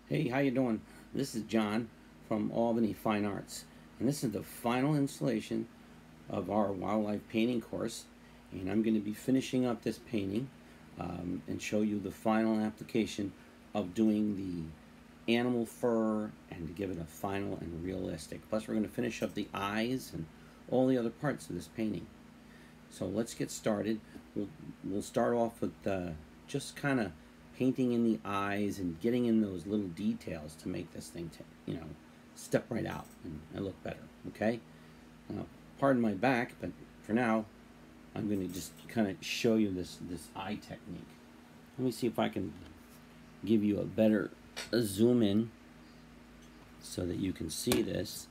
Hey, how you doing? This is John from Albany Fine Arts, and this is the final installation of our wildlife painting course. And I'm going to be finishing up this painting and show you the final application of doing the animal fur and to give it a final and realistic. Plus, we're going to finish up the eyes and all the other parts of this painting. So let's get started. We'll start off with just kind of painting in the eyes and getting in those little details to make this thing, step right out and look better. Okay. Pardon my back, but for now, I'm going to just kind of show you this eye technique. Let me see if I can give you a better zoom in so that you can see this.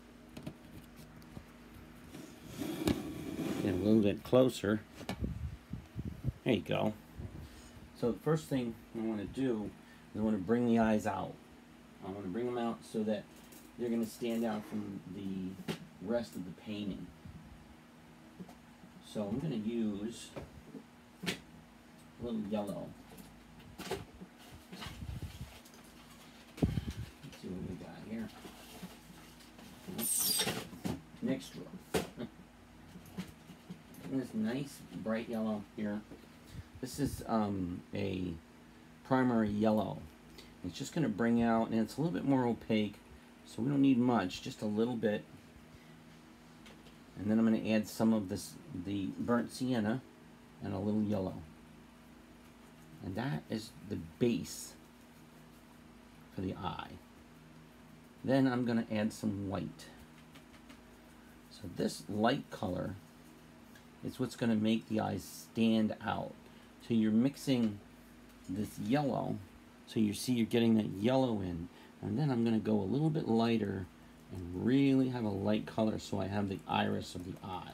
Get a little bit closer. There you go. So the first thing I want to do is I want to bring the eyes out. I want to bring them out so that they're going to stand out from the rest of the painting. So I'm going to use a little yellow. Let's see what we got here. Next row. This nice bright yellow here. This is a primary yellow. It's just going to bring out, and it's a little bit more opaque, so we don't need much, just a little bit. And then I'm going to add some of the burnt sienna and a little yellow. And that is the base for the eye. Then I'm going to add some white. So this light color is what's going to make the eyes stand out. So you're mixing this yellow, so you see you're getting that yellow in, and then I'm going to go a little bit lighter and really have a light color so I have the iris of the eye.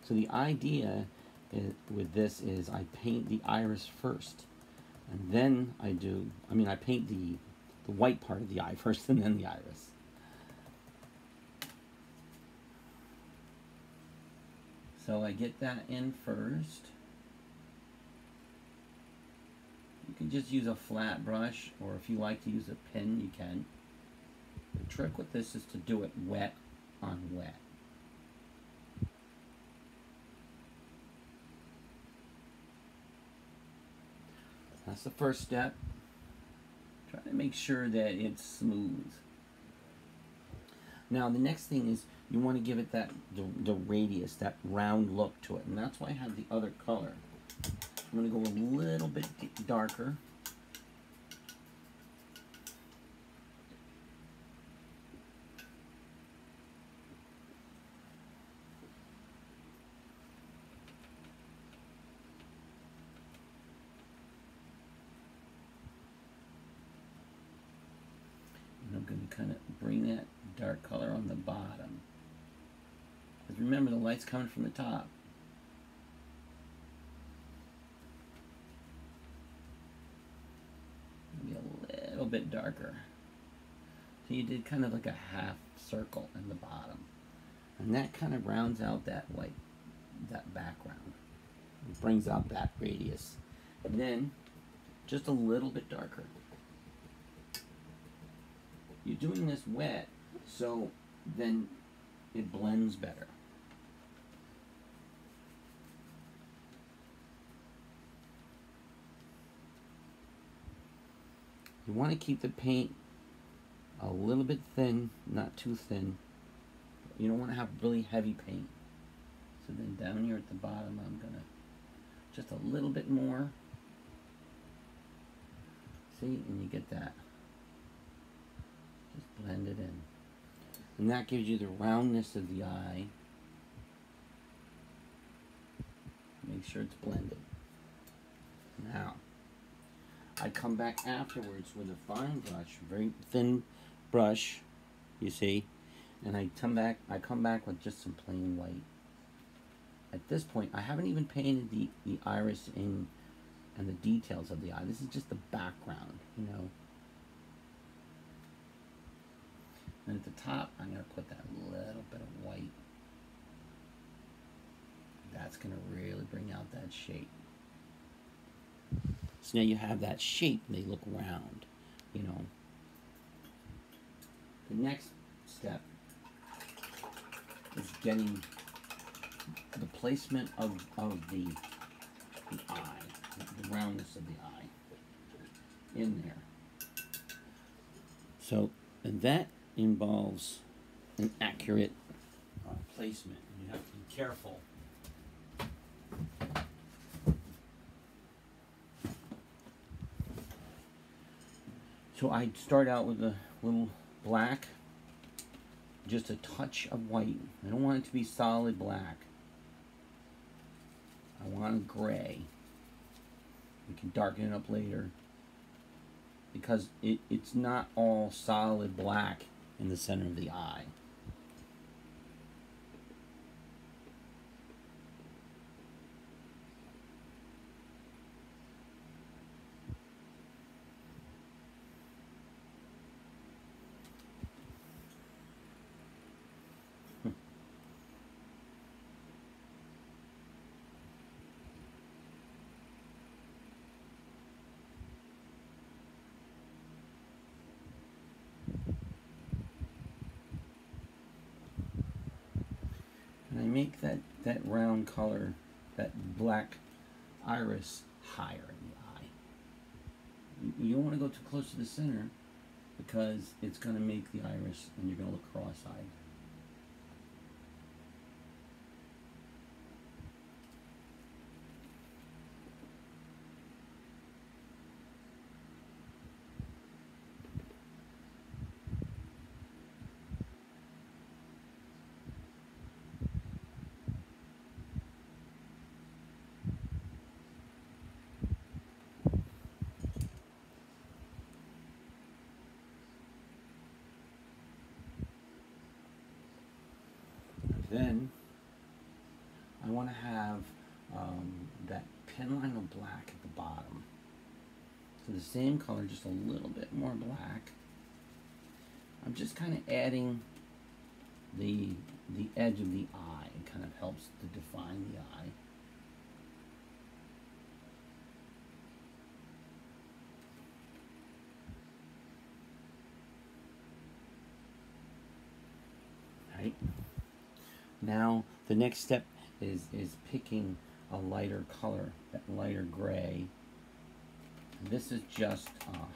So the idea with this is I paint the iris first, and then I paint the white part of the eye first and then the iris. So I get that in first. You can just use a flat brush, or if you like to use a pen, you can. The trick with this is to do it wet on wet. That's the first step. Try to make sure that it's smooth. Now the next thing is you want to give it the radius, that round look to it, and that's why I have the other color. I'm going to go a little bit darker. And I'm going to kind of bring that dark color on the bottom. Because remember, the light's coming from the top. A little bit darker. So you did kind of like a half circle in the bottom. And that kind of rounds out that background. It brings out that radius. And then just a little bit darker. You're doing this wet, so then it blends better. You want to keep the paint a little bit thin, not too thin. You don't want to have really heavy paint. So then down here at the bottom, I'm going to just a little bit more. See, and you get that. Just blend it in. And that gives you the roundness of the eye. Make sure it's blended. Now, I come back afterwards with a fine brush, very thin brush, you see, and I come back with just some plain white. At this point, I haven't even painted the iris in and the details of the eye. This is just the background, you know. And at the top, I'm going to put that little bit of white. That's going to really bring out that shape. So now you have that shape, and they look round, you know. The next step is getting the placement of the eye, the roundness of the eye in there. So, and that involves an accurate placement. And you have to be careful. So I start out with a little black, just a touch of white. I don't want it to be solid black. I want a gray. We can darken it up later, because it's not all solid black in the center of the eye. And I make that round color, that black iris, higher in the eye. You don't want to go too close to the center, because it's going to make the iris and you're going to look cross-eyed. Then I want to have that pen line of black at the bottom. So the same color, just a little bit more black. I'm just kind of adding the edge of the eye. It kind of helps to define the eye. Right. Now the next step is picking a lighter color, that lighter gray. This is just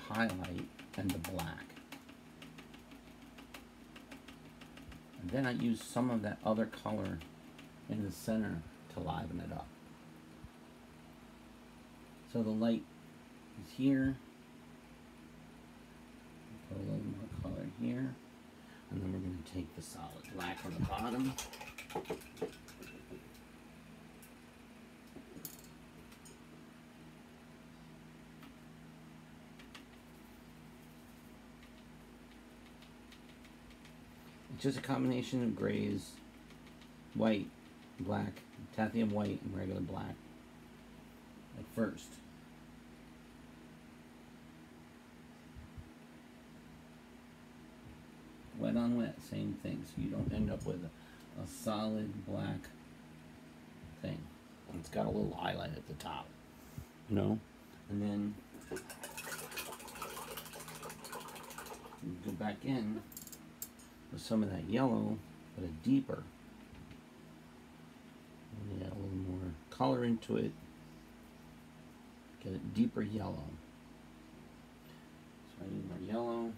highlight and the black. And then I use some of that other color in the center to liven it up. So the light is here. Put a little more color here. And then we're going to take the solid black on the bottom. It's just a combination of grays, white, black, potassium white, and regular black at first. Wet on wet, same thing, so you don't end up with a solid black thing. It's got a little highlight at the top, you know? And then you go back in with some of that yellow, but a deeper. And add a little more color into it. Get a deeper yellow. So I need more yellow.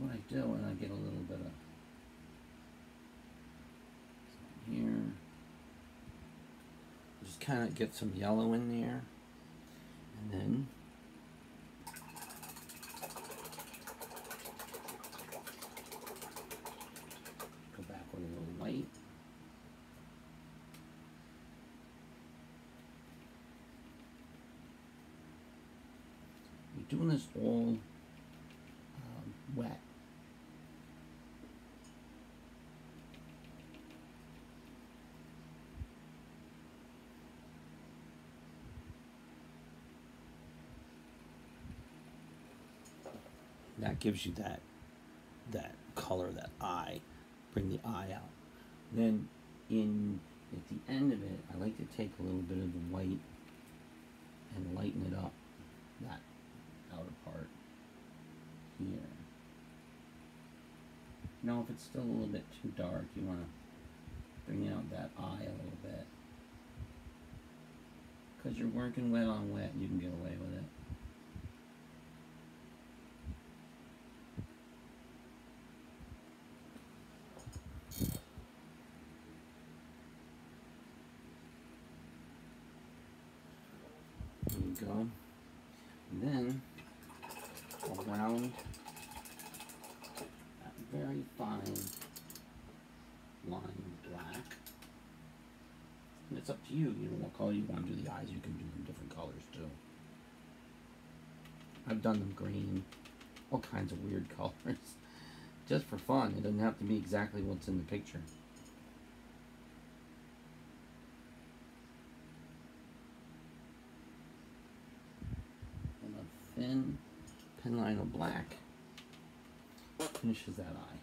What I do, and I get a little bit of here, just kind of get some yellow in there, and then go back with a little white. You're doing this all wet. That gives you that that color, that eye, bring the eye out. Then at the end of it, I like to take a little bit of the white and lighten it up, that outer part here. Now if it's still a little bit too dark, you want to bring out that eye a little bit. Because you're working wet on wet, you can get away with it. There you go. And then around that very fine line black. And it's up to you, what color you want to do the eyes. You can do them different colors too. I've done them green, all kinds of weird colors, just for fun. It doesn't have to be exactly what's in the picture. And a thin pen line of black finishes that eye.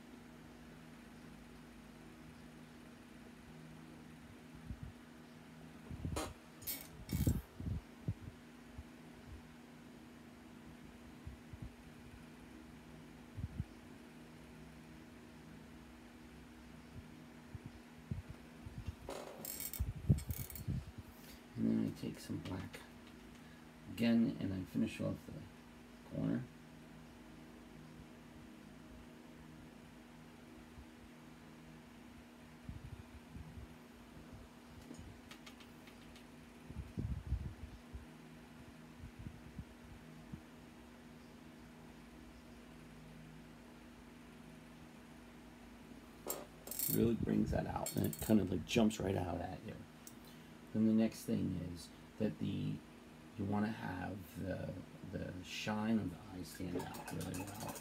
And then I take some black again and I finish off the corner. Really brings that out, and it kind of like jumps right out at you. Then the next thing is that you want to have the shine of the eye stand out really well.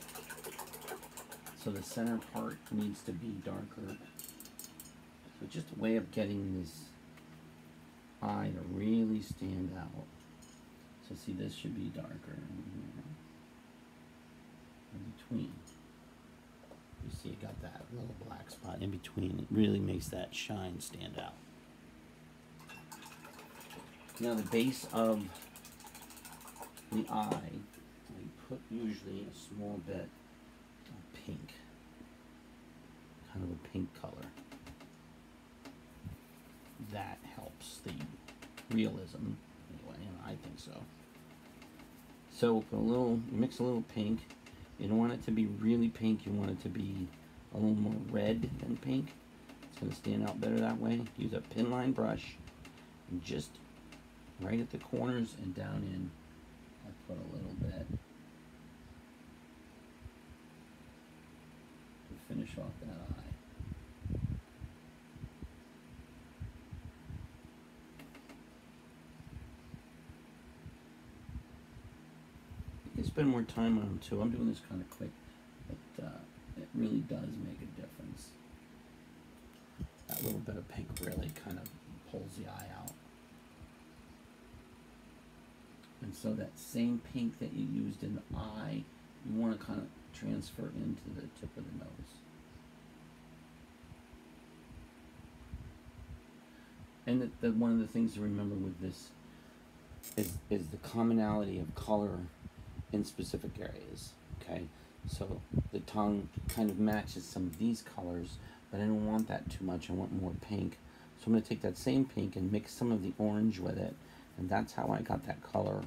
So the center part needs to be darker. So just a way of getting this eye to really stand out. So see, this should be darker in between. You see, it got that little black spot in between. It really makes that shine stand out. Now the base of the eye, I put usually a small bit of pink, kind of a pink color. That helps the realism, anyway, and I think so. So put mix a little pink. You don't want it to be really pink, you want it to be a little more red than pink. It's going to stand out better that way. Use a pin line brush and just right at the corners and down in, I put a little bit to finish off that eye. You can spend more time on them too. I'm doing this kind of quick, but it really does make a difference. That little bit of pink really kind of pulls the eye out. And so that same pink that you used in the eye, you want to kind of transfer into the tip of the nose. And one of the things to remember with this is the commonality of color in specific areas. Okay, so the tongue kind of matches some of these colors, but I don't want that too much. I want more pink. So I'm going to take that same pink and mix some of the orange with it. And that's how I got that color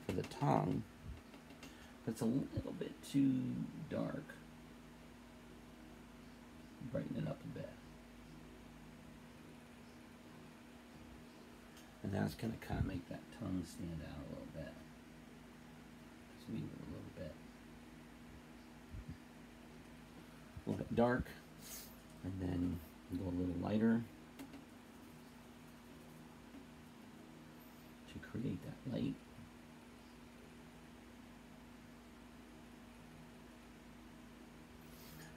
for the tongue. But it's a little bit too dark. Brighten it up a bit. And that's going to kind of make that tongue stand out a little bit. Just leave it a little bit. A little bit dark. And then go a little lighter. Create that light.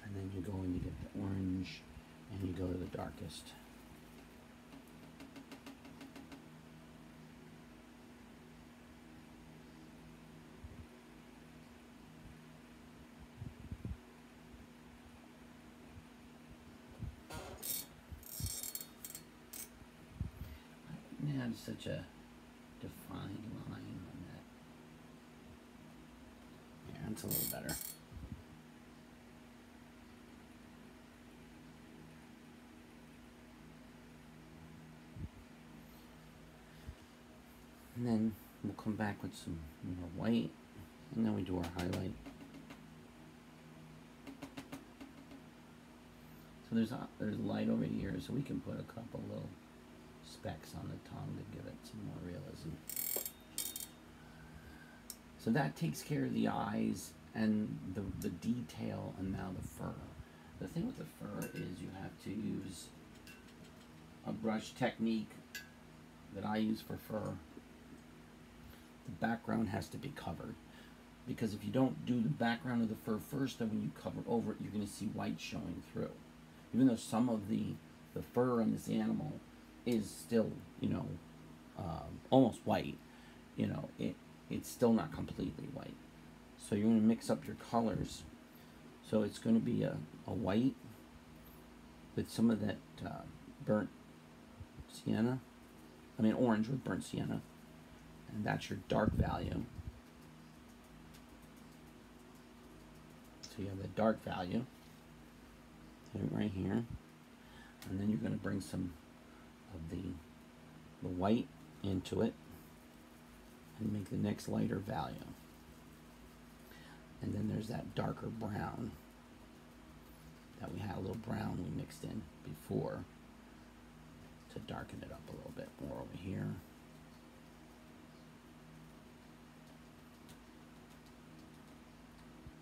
And then you go and you get the orange and you go to the darkest. have such a defined line on that. Yeah, that's a little better. And then we'll come back with some more white, and then we do our highlight. So there's light over here, so we can put a couple little specks on the tongue to give it some more realism. So that takes care of the eyes and the detail, and now the fur. The thing with the fur is you have to use a brush technique that I use for fur. The background has to be covered, because if you don't do the background of the fur first, then when you cover over it, you're going to see white showing through. Even though some of the fur on this animal is still, you know, almost white, you know, it's still not completely white. So you're going to mix up your colors. So it's going to be a white with some of that burnt sienna. I mean orange with burnt sienna. And that's your dark value. So you have the dark value right here. And then you're going to bring some of the white into it and make the next lighter value. And then there's that darker brown that we had a little brown we mixed in before to darken it up a little bit more over here.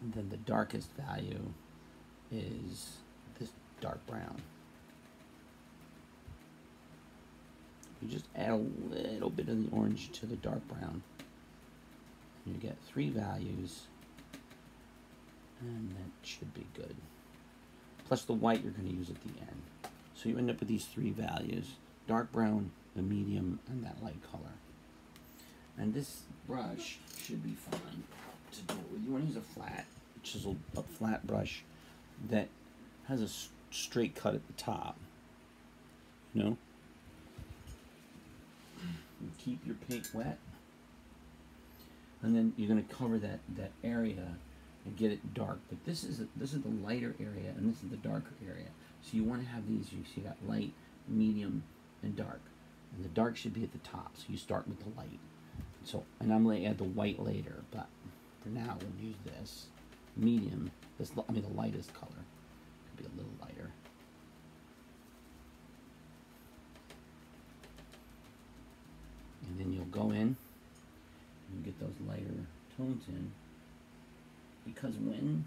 And then the darkest value is this dark brown. You just add a little bit of the orange to the dark brown. And you get 3 values. And that should be good. Plus the white you're going to use at the end. So you end up with these 3 values. Dark brown, the medium, and that light color. And this brush should be fine to do it with. You want to use a flat, chiseled up flat brush that has a straight cut at the top. You know? And keep your paint wet. And then you're going to cover that area and get it dark. But this is the lighter area, and this is the darker area. So you want to have these. You see that light, medium, and dark. And the dark should be at the top. So you start with the light. So, and I'm going to add the white later, but for now we'll use this medium. The lightest color. Could be a little lighter. And then you'll go in and get those lighter tones in, because when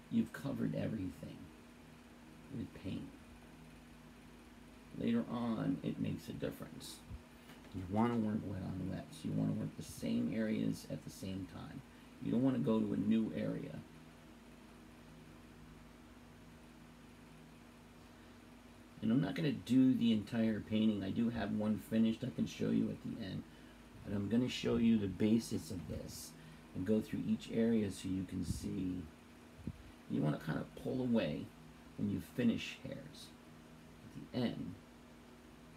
you've covered everything with paint, later on it makes a difference. You want to work wet on wet, so you want to work the same areas at the same time. You don't want to go to a new area. And I'm not going to do the entire painting. I do have one finished I can show you at the end. But I'm going to show you the basis of this and go through each area so you can see. You want to kind of pull away when you finish hairs. At the end,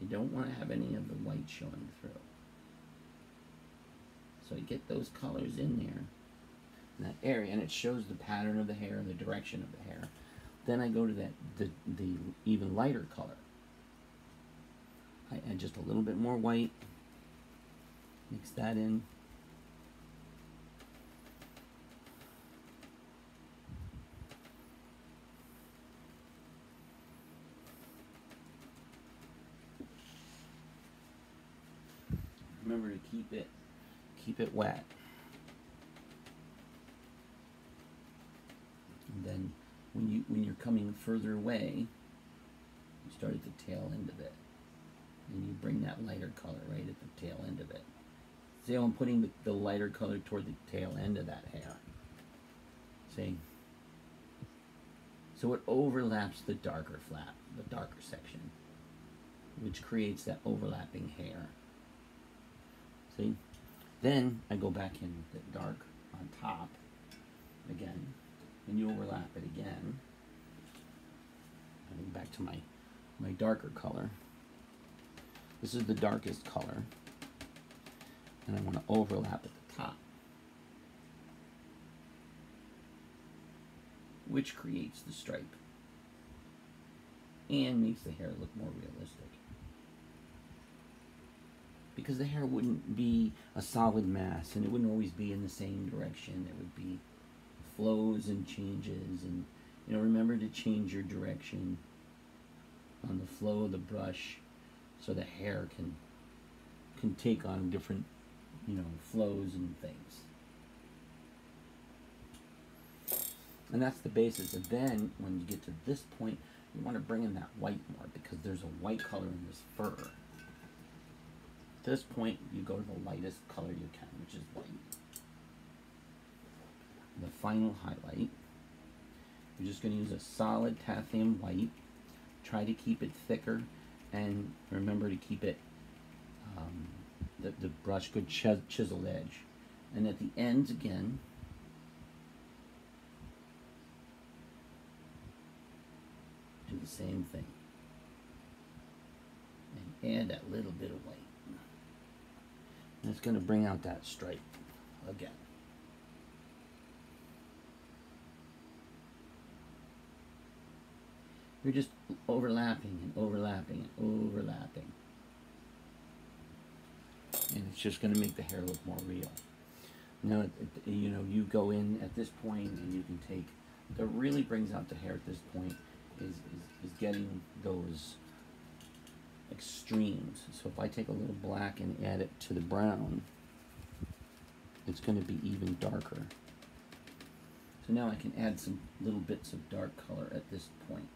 you don't want to have any of the white showing through. So I get those colors in there, in that area, and it shows the pattern of the hair and the direction of the hair. Then I go to the even lighter color. I add just a little bit more white, mix that in. Remember to keep it wet. And then when you're coming further away, you start at the tail end of it. And you bring that lighter color right at the tail end of it. See how I'm putting the lighter color toward the tail end of that hair. See? So it overlaps the darker flap, the darker section, which creates that overlapping hair. See? Then I go back in the dark on top again, and you overlap it again. I go back to my darker color. This is the darkest color. And I want to overlap at the top, which creates the stripe and makes the hair look more realistic. Because the hair wouldn't be a solid mass, and it wouldn't always be in the same direction. There would be flows and changes, and remember to change your direction on the flow of the brush so the hair can take on different flows and things. And that's the basis. And then when you get to this point, you want to bring in that white more, because there's a white color in this fur. At this point, you go to the lightest color you can, which is white. The final highlight, you're just going to use a solid Tathium white. Try to keep it thicker, and remember to keep it the brush good chiseled edge. And at the ends again, do the same thing. And add that little bit of white. And it's going to bring out that stripe again. You're just overlapping and overlapping and overlapping. And it's just going to make the hair look more real. Now, you go in at this point and you can take, that really brings out the hair at this point is getting those extremes. So if I take a little black and add it to the brown, it's going to be even darker. So now I can add some little bits of dark color at this point.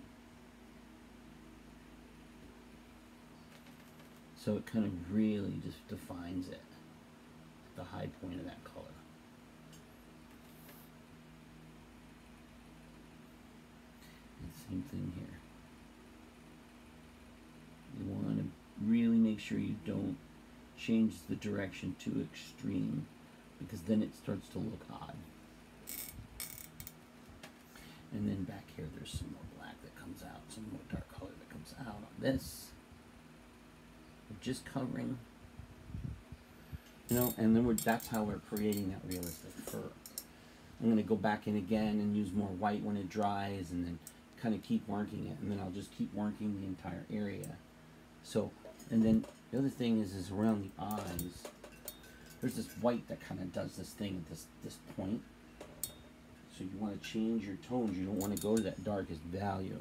So it kind of really just defines it at the high point of that color. And same thing here. You want to really make sure you don't change the direction too extreme, because then it starts to look odd. And then back here there's some more black that comes out, some more dark color that comes out on this. Just covering, and then that's how we're creating that realistic fur. I'm going to go back in again and use more white when it dries, and then kind of keep working it, and then I'll just keep working the entire area. So, and then the other thing is around the eyes, there's this white that kind of does this thing at this point. So you want to change your tones. You don't want to go to that darkest value,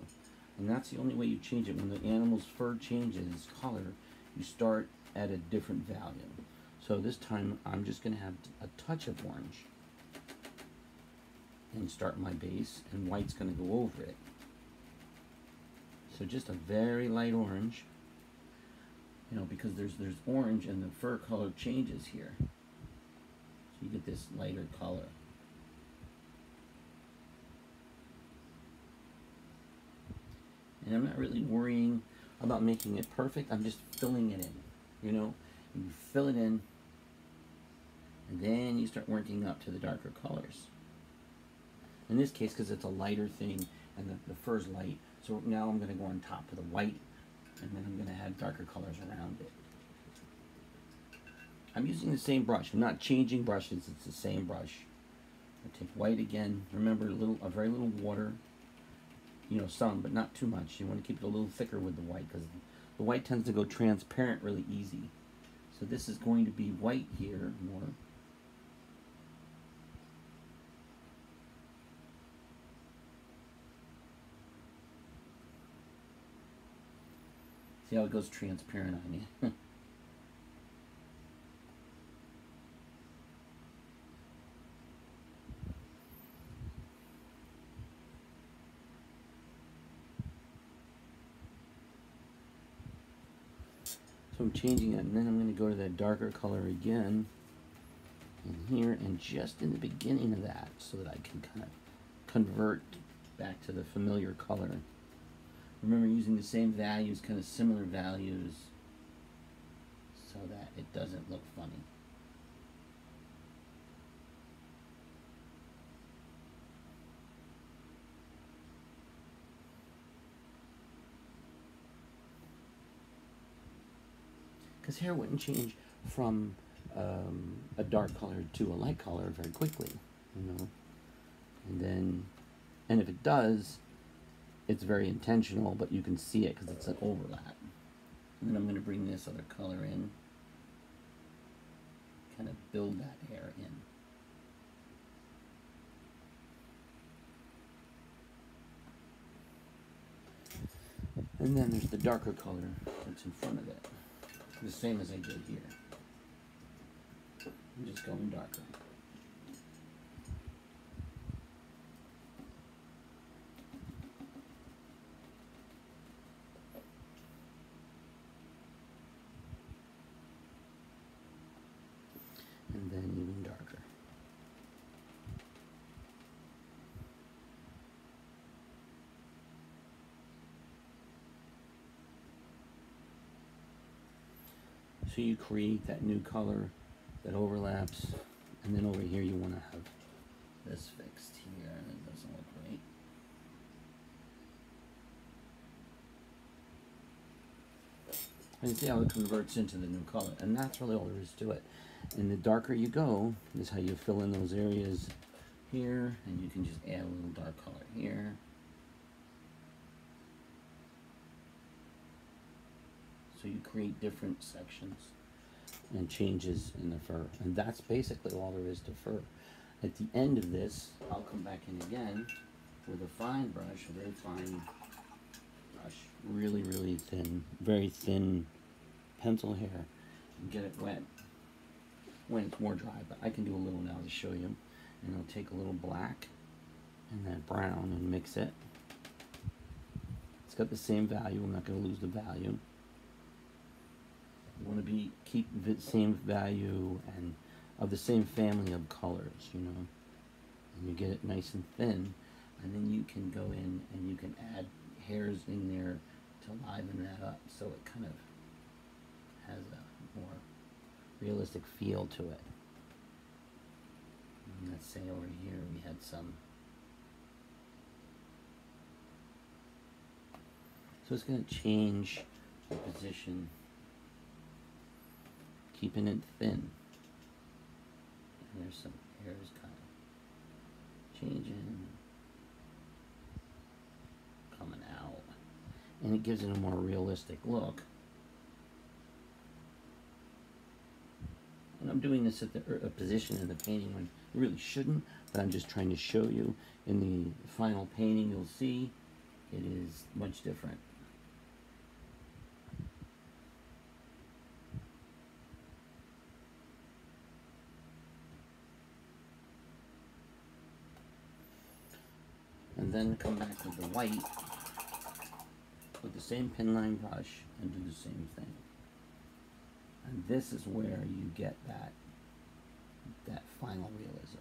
and that's the only way you change it. When the animal's fur changes color, you start at a different value. So this time I'm just going to have a touch of orange and start my base, and white's going to go over it. So just a very light orange, because there's orange and the fur color changes here. So you get this lighter color. And I'm not really worrying about making it perfect. I'm just filling it in, You fill it in, and then you start working up to the darker colors. In this case, because it's a lighter thing, and the fur's light, so now I'm going to go on top of the white, and then I'm going to add darker colors around it. I'm using the same brush. I'm not changing brushes. It's the same brush. I take white again. Remember, a very little water. Some, but not too much. You want to keep it a little thicker with the white, because the white tends to go transparent really easy. So this is going to be white here more. See how it goes transparent on you? So I'm changing it, and then I'm going to go to that darker color again in here, and just in the beginning of that, so that I can kind of convert back to the familiar color. Remember, using the same values, kind of similar values, so that it doesn't look funny. because hair wouldn't change from a dark color to a light color very quickly, you know. And if it does, it's very intentional, but you can see it because it's an overlap. And then I'm going to bring this other color in, kind of build that hair in. And then there's the darker color that's in front of it, the same as I did here. I'm just going darker. And then even darker. So you create that new color that overlaps, and then over here you want to have this fixed here, and it doesn't look right. And see how it converts into the new color, and that's really all there is to it. And the darker you go is how you fill in those areas here, and you can just add a little dark color here. So you create different sections and changes in the fur. And that's basically all there is to fur. At the end of this, I'll come back in again with a fine brush, a very fine brush, really, really thin, very thin pencil hair, and get it wet when it's more dry. But I can do a little now to show you. And I'll take a little black and that brown and mix it. It's got the same value. I'm not going to lose the value. You want to keep the same value and of the same family of colors, you know. And you get it nice and thin, and then you can go in and you can add hairs in there to liven that up, so it kind of has a more realistic feel to it. And let's say over here we had some. So it's going to change the position, keeping it thin. And there's some hairs kind of changing, coming out, and it gives it a more realistic look. And I'm doing this at a position in the painting when you really shouldn't, but I'm just trying to show you. In the final painting, you'll see it is much different. And then come back with the white with the same pen line brush and do the same thing. And this is where you get that final realism.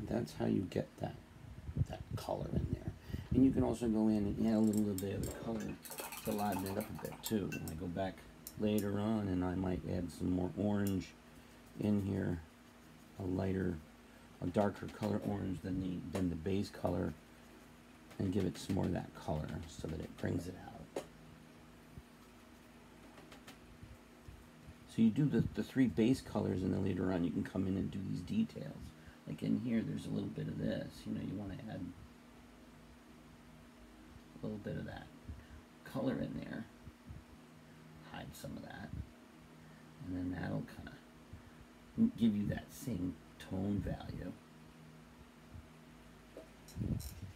That's how you get that color in there. And you can also go in and add a little bit of the color to liven it up a bit too. I go back later on and I might add some more orange in here, a darker color orange than the base color, and give it some more of that color so that it brings it out. So you do the three base colors, and then later on you can come in and do these details. Like in here, there's a little bit of this. You know, you want to add a little bit of that color in there. Hide some of that. And then that'll kind of give you that same tone value.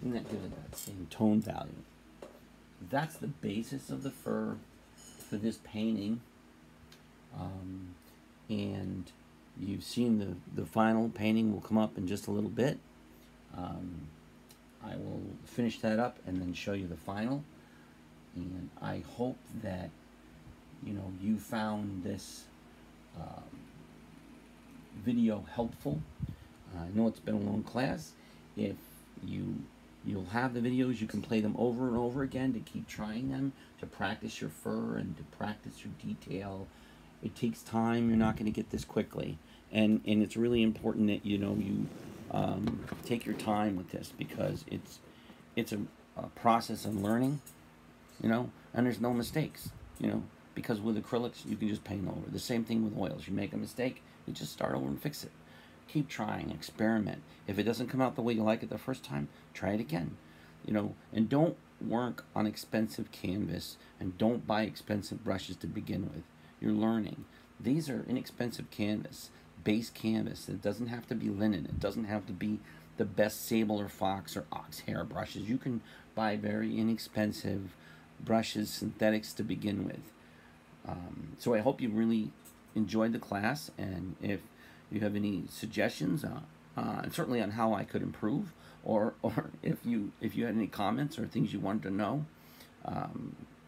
And that gives it that same tone value. That's the basis of the fur. after this painting, and you've seen the final painting will come up in just a little bit. I will finish that up and then show you the final. And I hope that you found this video helpful. I know it's been a long class. If you'll have the videos, you can play them over and over again to keep trying them, to practice your fur and to practice your detail. It takes time. You're not going to get this quickly, and it's really important that you take your time with this, because it's a process of learning, and there's no mistakes, because with acrylics you can just paint over. The same thing with oils. You make a mistake, you just start over and fix it. Keep trying, experiment. If it doesn't come out the way you like it the first time, try it again, and don't work on expensive canvas, and don't buy expensive brushes to begin with. You're learning. These are inexpensive canvas, base canvas. It doesn't have to be linen. It doesn't have to be the best sable or fox or ox hair brushes. You can buy very inexpensive brushes, synthetics to begin with. So I hope you really enjoyed the class, and if you have any suggestions, certainly on how I could improve, or if you had any comments or things you wanted to know,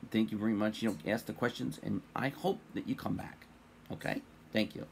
thank you very much. Ask the questions, and I hope that you come back. Okay? Thank you.